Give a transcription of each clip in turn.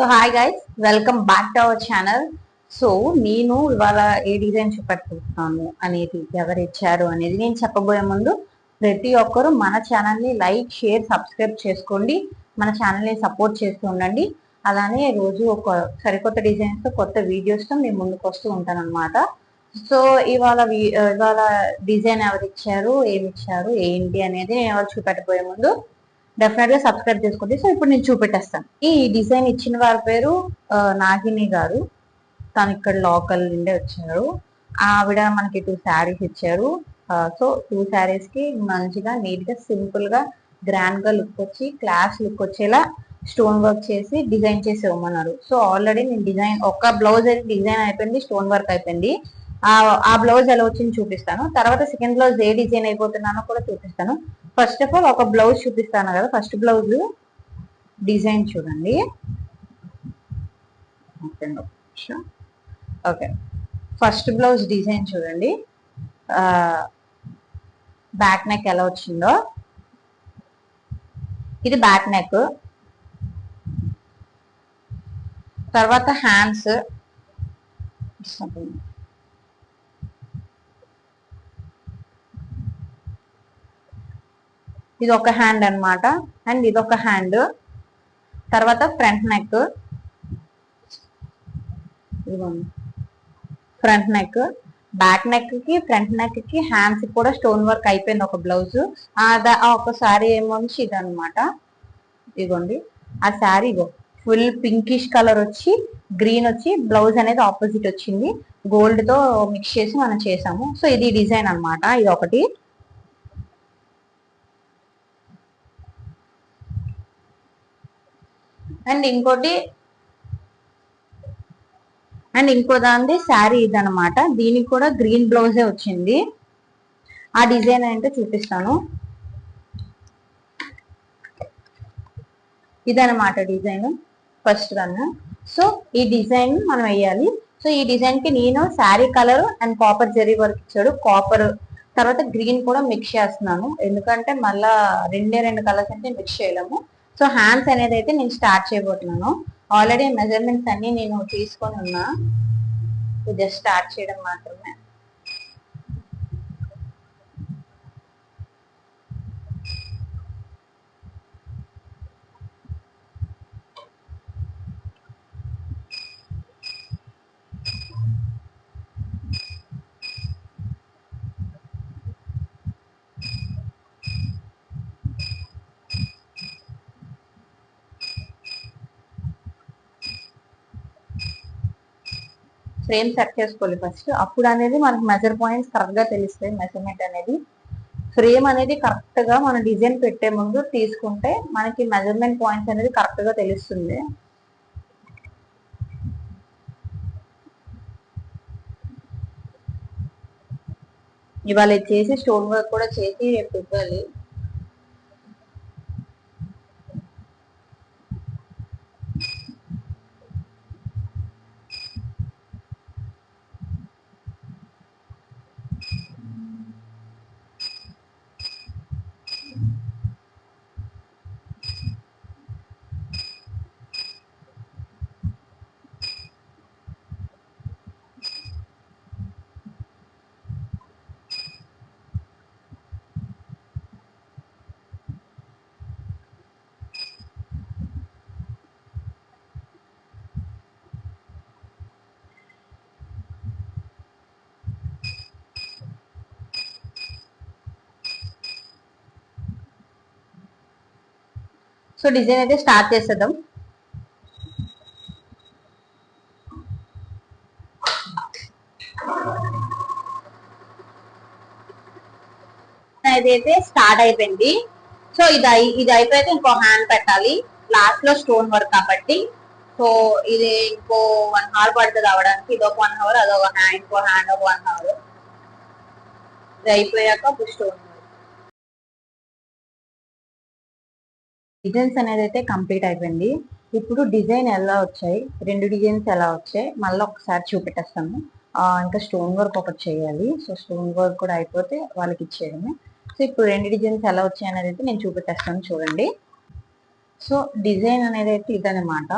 So hi guys, welcome back to our channel. So నేను ఇవాళ ఏ design చూపెట్టుకుంటున్నాను అనేది, ఎవరు ఇచ్చారు అనేది నేను చెప్పబోయే ముందు ప్రతి ఒక్కరూ మన ఛానల్ని లైక్, షేర్, సబ్స్క్రైబ్ చేసుకోండి. మన ఛానల్ని సపోర్ట్ చేస్తూ ఉండండి. అలానే రోజు ఒక సరికొత్త డిజైన్స్తో, కొత్త వీడియోస్తో మేము ముందుకు వస్తూ ఉంటాను అనమాట. సో ఇవాళ డిజైన్ ఎవరు ఇచ్చారు, ఏమి ఇచ్చారు, ఏంటి అనేది నేను ఎవరు చూపెట్టబోయే ముందు డెఫినెట్ గా సబ్స్క్రైబ్ చేసుకోండి. సో ఇప్పుడు నేను చూపెట్టేస్తాను. ఈ డిజైన్ ఇచ్చిన వారి పేరు నాగిని గారు. తను ఇక్కడ లోకల్ నుండే వచ్చారు. ఆవిడ మనకి 2 శారీస్ ఇచ్చారు. సో 2 శారీస్ కి మంచిగా నీట్ గా సింపుల్ గా గ్రాండ్ గా లుక్ వచ్చి, క్లాస్ లుక్ వచ్చేలా స్టోన్ వర్క్ చేసి డిజైన్ చేసి ఇవ్వమన్నారు. సో ఆల్రెడీ నేను డిజైన్ ఒక బ్లౌజ్ అయితే డిజైన్ అయిపోయింది, స్టోన్ వర్క్ అయిపోయింది. ఆ బ్లౌజ్ ఎలా వచ్చింది చూపిస్తాను. తర్వాత సెకండ్ బ్లౌజ్ ఏ డిజైన్ అయిపోతున్నానో కూడా చూపిస్తాను. ఫస్ట్ ఆఫ్ ఆల్ ఒక బ్లౌజ్ చూపిస్తాను కదా. ఫస్ట్ బ్లౌజ్ డిజైన్ చూడండి. ఓకే, ఫస్ట్ బ్లౌజ్ డిజైన్ చూడండి. బ్యాక్ నెక్ ఎలా వచ్చిందో, ఇది బ్యాక్ నెక్. తర్వాత హ్యాండ్స్, ఇది ఒక హ్యాండ్ అన్నమాట, అండ్ ఇది ఒక హ్యాండ్. తర్వాత front neck, front neck, back neck కి ఫ్రంట్ నెక్ కి హ్యాండ్స్ కూడా స్టోన్ వర్క్ అయిపోయింది ఒక బ్లౌజ్. ఒక శారీ ఏమొచ్చి ఇది అనమాట. ఇదిగోండి ఆ శారీ, ఇగో ఫుల్ పింకిష్ కలర్ వచ్చి గ్రీన్ వచ్చి బ్లౌజ్ అనేది ఆపోజిట్ వచ్చింది. గోల్డ్ తో మిక్స్ చేసి మనం చేసాము. సో ఇది డిజైన్ అన్నమాట. ఇది ఒకటి. అండ్ ఇంకో దాని శారీ ఇదనమాట. దీనికి కూడా గ్రీన్ బ్లౌజే వచ్చింది. ఆ డిజైన్ ఏంటో చూపిస్తాను. ఇదనమాట డిజైన్, ఫస్ట్ వన్. సో ఈ డిజైన్ మనం వేయాలి. సో ఈ డిజైన్ కి నేను sari colour and copper zari work ఇచ్చాడు. కాపర్ తర్వాత గ్రీన్ కూడా మిక్స్ చేస్తున్నాను, ఎందుకంటే మళ్ళా 2 కలర్స్ అంటే మిక్స్ చేయలేము. సో హ్యాండ్స్ అనేది అయితే నేను స్టార్ట్ చేయబోతున్నాను. ఆల్రెడీ మెజర్మెంట్స్ అన్ని నేను తీసుకొని ఉన్నా, జస్ట్ స్టార్ట్ చేయడం మాత్రమే. ఫ్రేమ్ సెట్ చేసుకోవాలి ఫస్ట్. అప్పుడు అనేది మనకి మెజర్ పాయింట్స్ కరెక్ట్ గా తెలుస్తాయి. మెజర్మెంట్ అనేది, ఫ్రేమ్ అనేది కరెక్ట్ గా మన డిజైన్ పెట్టే ముందు తీసుకుంటే మనకి మెజర్మెంట్ పాయింట్స్ అనేది కరెక్ట్ గా తెలుస్తుంది. ఇవాళ చేసి స్టోన్ వర్క్ కూడా చేసి రేపు ఇవ్వాలి. సో డిజైన్ అయితే స్టార్ట్ చేసేద్దాం. ఇదైతే స్టార్ట్ అయిపోయింది. సో ఇది అయిపోయితే ఇంకో హ్యాండ్ పెట్టాలి. లాస్ట్ లో స్టోన్ వర్క్ కాబట్టి సో ఇది ఇంకో 1 అవర్ పడుతుంది అవడానికి. ఇదొక 1 అవర్, అదొక హ్యాండ్, ఇంకో హ్యాండ్ ఒక 1 అవర్. ఇది అయిపోయాక స్టోన్ వర్క్ డిజైన్స్ అనేది అయితే కంప్లీట్ అయిపోయింది. ఇప్పుడు డిజైన్ ఎలా వచ్చాయి, 2 డిజైన్స్ ఎలా వచ్చాయి మళ్ళీ ఒకసారి చూపెట్టేస్తాను. ఇంకా స్టోన్ వర్క్ ఒకటి చేయాలి. సో స్టోన్ వర్క్ కూడా అయిపోతే వాళ్ళకి ఇచ్చేయడమే. సో ఇప్పుడు 2 డిజైన్స్ ఎలా వచ్చాయి అనేది అయితే నేను చూపెట్టేస్తాను, చూడండి. సో డిజైన్ అనేది అయితే ఇదనమాట.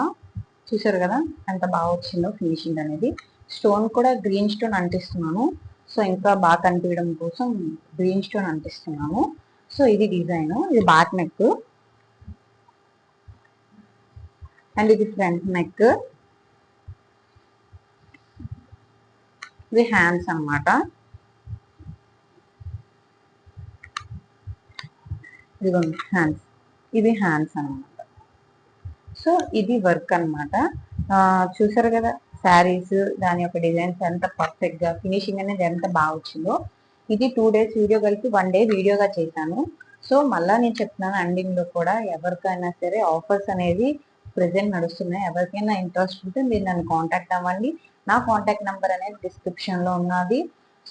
చూసారు కదా ఎంత బాగా వచ్చిందో ఫినిషింగ్ అనేది. స్టోన్ కూడా గ్రీన్ స్టోన్ అంటిస్తున్నాను. సో ఇంకా బాగా కనిపించడం కోసం గ్రీన్ స్టోన్ అంటిస్తున్నాను. సో ఇది డిజైన్, ఇది బ్యాక్ నెక్ అండ్ ఇది ఫ్రంట్ నెక్, ఇది హ్యాండ్స్ అన్నమాట. ఇదిగోండి హ్యాండ్స్, ఇది హ్యాండ్స్ అన్నమాట. సో ఇది వర్క్ అన్నమాట. చూసారు కదా శారీస్ దాని యొక్క డిజైన్స్ ఎంత పర్ఫెక్ట్ గా ఫినిషింగ్ అనేది ఎంత బాగా వచ్చిందో. ఇది 2 days వీడియో కలిపి 1 day వీడియోగా చేశాను. సో మళ్ళా నేను చెప్తున్నాను ఎండింగ్ లో కూడా, ఎవరికైనా సరే ఆఫర్స్ అనేది ప్రెసెంట్ నడుస్తున్నాయి. ఎవరికైనా ఇంట్రెస్ట్ ఉంటే మీరు నన్ను కాంటాక్ట్ అవ్వండి. నా కాంటాక్ట్ నెంబర్ అనేది డిస్క్రిప్షన్ లో ఉన్నది.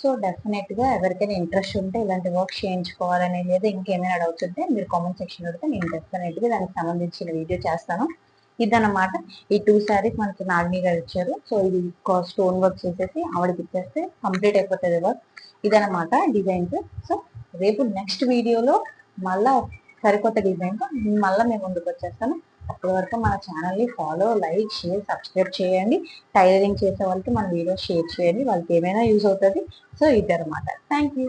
సో డెఫినెట్ గా ఎవరికైనా ఇంట్రెస్ట్ ఉంటే ఇలాంటి వర్క్ చేయించుకోవాలనే, లేదా ఇంకేమైనా డౌట్స్ ఉంటే మీరు కామెంట్ సెక్షన్ పెడితే నేను డెఫినెట్ గా దానికి సంబంధించిన వీడియో చేస్తాను. ఇదన్నమాట. ఈ 2 శారీస్ మనకి నాగిని గారు ఇచ్చారు. సో ఇది స్టోన్ వర్క్ చేసేసి ఆవిడకి ఇచ్చేస్తే కంప్లీట్ అయిపోతుంది వర్క్. ఇదన్నమాట డిజైన్స్. సో రేపు నెక్స్ట్ వీడియోలో మళ్ళా సరికొత్త డిజైన్ మళ్ళీ మేము ముందుకు వచ్చేస్తాను. అప్పటి వరకు మన ఛానల్ని ఫాలో, లైక్, షేర్, సబ్స్క్రైబ్ చేయండి. టైలరింగ్ చేసే వాళ్ళకి మన వీడియో షేర్ చేయండి, వాళ్ళకి ఏమైనా యూజ్ అవుతుంది. సో ఇదన్నమాట. Thank you.